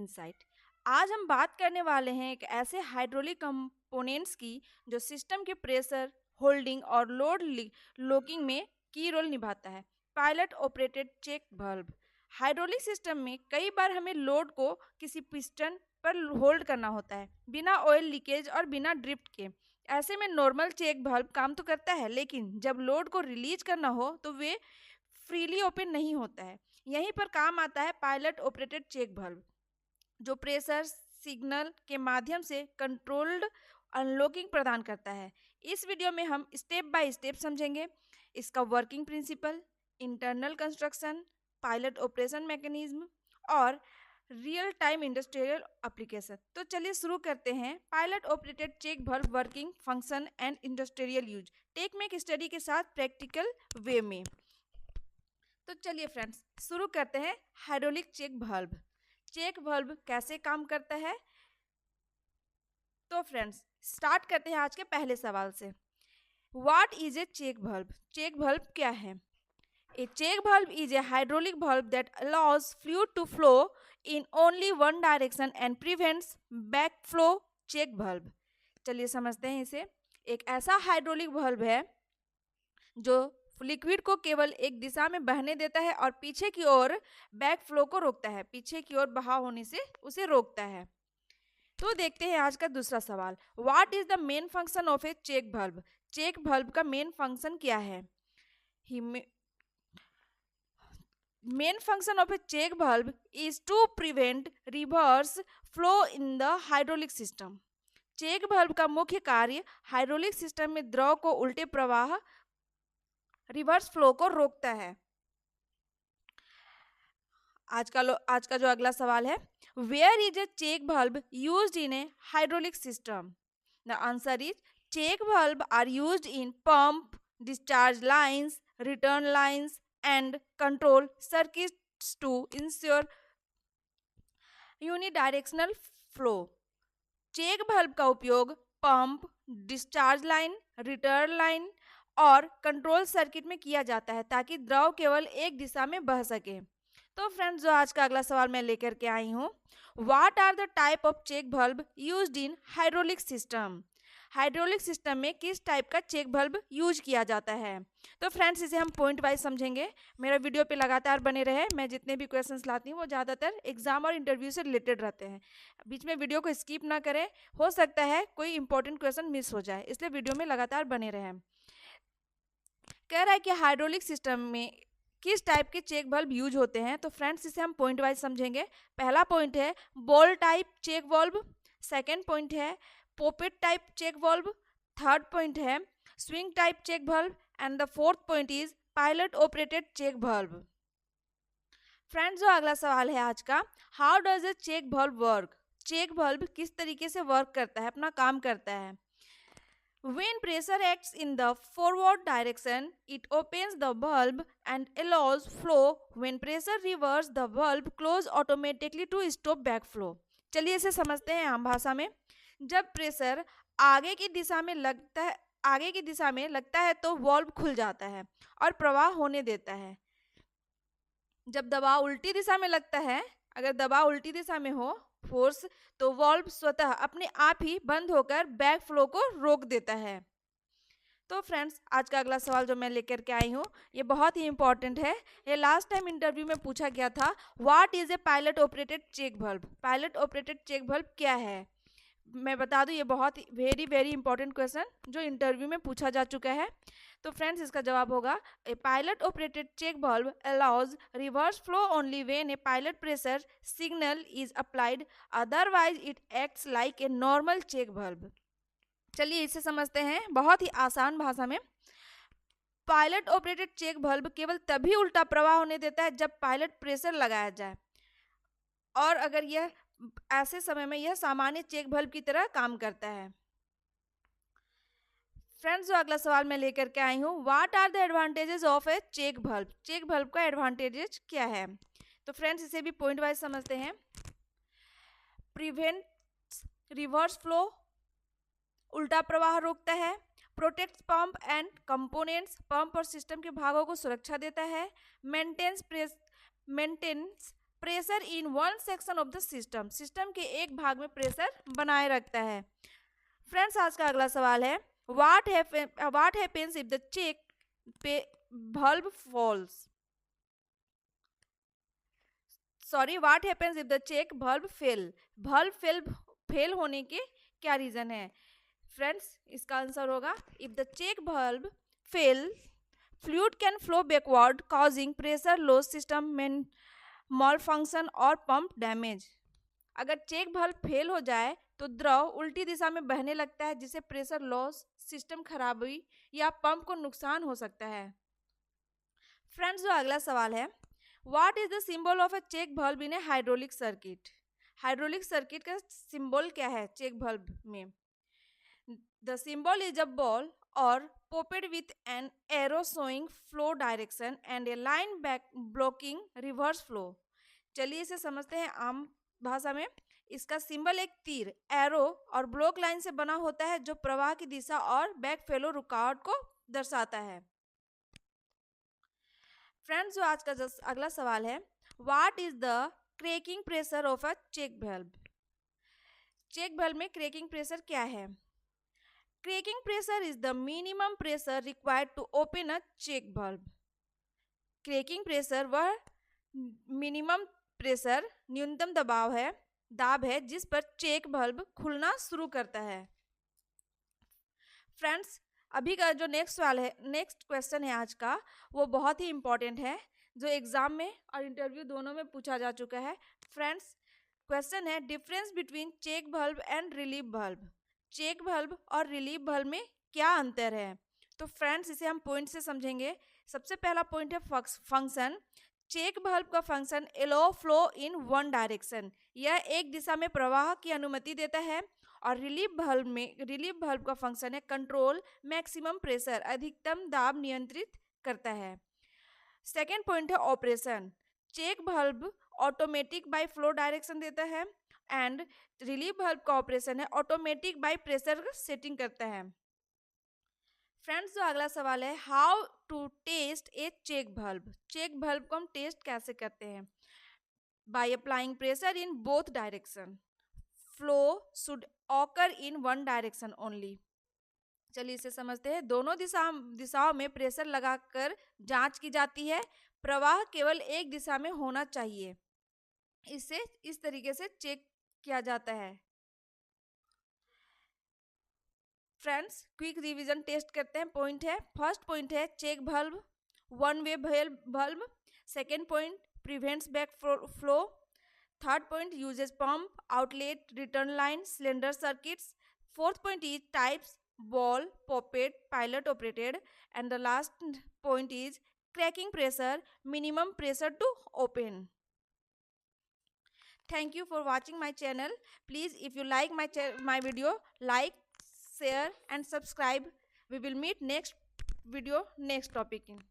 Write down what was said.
Insight. आज हम बात करने वाले हैं एक ऐसे हाइड्रोलिक कंपोनेंट्स की जो सिस्टम के प्रेशर, होल्डिंग और लोड लॉकिंग में की रोल निभाता है। Pilot operated check valve. Hydraulic system में कई बार हमें लोड को किसी पिस्टन पर होल्ड करना होता है, बिना ऑयल लीकेज और बिना ड्रिफ्ट के। ऐसे में नॉर्मल चेक वाल्व काम तो करता है, लेकिन जब लोड को रिलीज करना हो तो वे फ्रीली ओपन नहीं होता है। यहीं पर काम आता है पायलट ऑपरेटेड चेक वाल्व, जो प्रेशर सिग्नल के माध्यम से कंट्रोल्ड अनलॉकिंग प्रदान करता है। इस वीडियो में हम स्टेप बाय स्टेप समझेंगे इसका working principle, internal construction, pilot operation mechanism और रियल टाइम इंडस्ट्रियल एप्लीकेशन। तो चलिए शुरू करते हैं। Pilot operated check valve working, function and industrial use. Tech में एक स्टडी के साथ प्रैक्टिकल वे में। तो चलिए फ्रेंड्स शुरू करते हैं। Hydraulic check valve. Check valve कैसे काम करता है? तो फ्रेंड्स स्टार्ट करते हैं आज के पहले सवाल से। What is a check valve? Check valve क्या है? A check valve is a hydraulic valve that allows fluid to flow in only one direction and prevents back flow. Check valve, चलिए समझते हैं इसे। एक ऐसा हाइड्रोलिक वाल्व है जो लिक्विड को केवल एक दिशा में बहने देता है और पीछे की ओर बैक फ्लो को रोकता है, पीछे की ओर बहाव होने से उसे रोकता है। तो देखते हैं आज का दूसरा सवाल। What is the main function of a check valve? Check valve का मेन फंक्शन क्या है? Main function of a check valve is to prevent reverse flow in the hydraulic system. Check valve का मुख्य कार्य हाइड्रोलिक सिस्टम में द्रव को उल्टे प्रवाह, रिवर्स फ्लो को रोकता है। आज का जो अगला सवाल है, where is a check valve used in a hydraulic system? The answer is check valve are used in pump, discharge lines, return lines and control circuits to ensure unidirectional flow. Check valve का उपयोग pump, discharge line, return line और control circuit में किया जाता है ताकि द्रव केवल एक दिशा में बह सके। तो फ्रेंड्स जो आज का अगला सवाल मैं लेकर के आई हूँ, what are the type of check valve used in hydraulic system? Hydraulic system में किस टाइप का चेक वाल्व यूज किया जाता है? तो फ्रेंड्स इसे हम पॉइंट वाइज समझेंगे। मेरा वीडियो पे लगातार बने रहे। मैं जितने भी क्वेश्चंस लाती हूँ वो ज़्यादातर एग्जाम और इंटरव्यू से रिलेटेड रहते हैं। बीच में वीडियो को स्किप ना करें, हो सकता है कोई इंपॉर्टेंट क्वेश्चन मिस हो जाए, इसलिए वीडियो में लगातार बने रहें। कह रहा है कि हाइड्रोलिक सिस्टम में किस टाइप के चेक वाल्व यूज होते हैं। तो फ्रेंड्स इसे हम पॉइंट वाइज समझेंगे। पहला पॉइंट है ball type check valve, second point है poppet type check valve, third point है swing type check valve and the fourth point is pilot operated check valve. Friends जो अगला सवाल है आज का, how does a check valve work? Check valve किस तरीके से वर्क करता है, अपना काम करता है? When pressure acts in the forward direction, it opens the valve and allows flow. When pressure reverses, the valve closes automatically to stop backflow. चलिए इसे समझते हैं आम भाषा में। जब प्रेशर आगे की दिशा में लगता है तो वाल्व खुल जाता है और प्रवाह होने देता है। जब दबाव उल्टी दिशा में लगता है, अगर दबाव उल्टी दिशा में हो फोर्स, तो वाल्व स्वतः अपने आप ही बंद होकर बैक फ्लो को रोक देता है। तो फ्रेंड्स आज का अगला सवाल जो मैं लेकर के आई हूँ ये बहुत ही इंपॉर्टेंट है। ये लास्ट टाइम इंटरव्यू में पूछा गया था। What is a pilot operated check valve? Pilot operated check valve क्या है? मैं बता दूं ये बहुत वेरी वेरी इंपॉर्टेंट क्वेश्चन जो इंटरव्यू में पूछा जा चुका है। तो फ्रेंड्स इसका जवाब होगा a pilot operated check valve allows reverse flow only when a pilot pressure signal is applied, otherwise it acts like a normal check valve. चलिए इसे समझते हैं बहुत ही आसान भाषा में। पायलट ऑपरेटेड चेक वाल्व केवल तभी उल्टा प्रवाह होने देता है जब पायलट प्रेशर लगाया जाए, और अगर यह ऐसे समय में यह सामान्य चेक वाल्व की तरह काम करता है। फ्रेंड्स जो अगला सवाल मैं लेकर के आई हूँ, what are the advantages of a check valve? Check valve का एडवांटेजेस क्या है? तो फ्रेंड्स इसे भी पॉइंट वाइज समझते हैं। प्रिवेंट्स रिवर्स फ्लो, उल्टा प्रवाह रोकता है। Protects pump and components, pump और सिस्टम के भागों को सुरक्षा देता है। Maintains pressure in one section of the system, system के एक भाग में प्रेशर बनाए रखता है। फ्रेंड्स, आज का अगला सवाल है what happens if the check valve falls, sorry what happens if the check valve fail होने के क्या रीजन है? फ्रेंड्स, इसका आंसर होगा if the check valve fail fluid can flow backward causing pressure loss, system में malfunction और pump damage. अगर check valve फेल हो जाए तो द्रव उल्टी दिशा में बहने लगता है जिससे प्रेशर लॉस, सिस्टम खराबी या पंप को नुकसान हो सकता है। फ्रेंड्स, जो अगला सवाल है what is the symbol of a check valve in a hydraulic circuit? Hydraulic circuit का सिंबल क्या है चेक valve में? The symbol is a ball or poppet with an arrow showing flow direction and a line back blocking reverse flow. चलिए इसे समझते हैं आम भाषा में। इसका सिंबल एक तीर, एरो और ब्लॉक लाइन से बना होता है जो प्रवाह की दिशा और बैक फ्लो रुकावट को दर्शाता है। फ्रेंड्स, जो आज का अगला सवाल है what is the cracking pressure of a check valve? Check valve में क्रैकिंग प्रेशर क्या है? Cracking pressure is the minimum pressure required to open a check valve। Cracking pressure वह मिनिमम प्रेशर, न्यूनतम दाब है जिस पर चेक valve खुलना शुरू करता है। फ्रेंड्स, अभी का जो नेक्स्ट क्वेश्चन है आज का, वो बहुत ही इंपॉर्टेंट है, जो एग्जाम में और इंटरव्यू दोनों में पूछा जा चुका है। फ्रेंड्स, क्वेश्चन है difference between check valve and relief valve। Check valve और रिलीफ valve में क्या अंतर है? तो फ्रेंड्स, इसे हम पॉइंट से समझेंगे। सबसे पहला पॉइंट है फंक्शन। चेक valve का function allow flow in one direction, यह एक दिशा में प्रवाह की अनुमति देता है। और रिलीफ valve का फंक्शन है कंट्रोल मैक्सिमम प्रेशर, अधिकतम दाब नियंत्रित करता है। सेकेंड पॉइंट है operation. Check valve automatic by flow direction देता है एंड रिलीफ valve का ऑपरेशन है ऑटोमेटिक बाय प्रेशर सेटिंग करता है। फ्रेंड्स, जो अगला सवाल है how to test a check valve? Check valve को हम टेस्ट कैसे करते हैं? By applying pressure in both direction, flow should occur in one direction only. चलिए इसे समझते हैं। दोनों दिशाओं में प्रेशर लगाकर जांच की जाती है, प्रवाह केवल एक दिशा में होना चाहिए। इसे इस तरीके से चेक किया जाता है। फ्रेंड्स, क्विक रिवीजन टेस्ट करते हैं। पॉइंट है, फर्स्ट पॉइंट है check valve one way valve। Second point prevents back flow. Third point uses pump, outlet, return line, cylinder circuits. Fourth point is types, ball, poppet, pilot operated. And the last point is cracking pressure, minimum pressure to open. Thank you for watching my channel. Please, if you like my video, like, share and subscribe. We will meet next video, next topic in.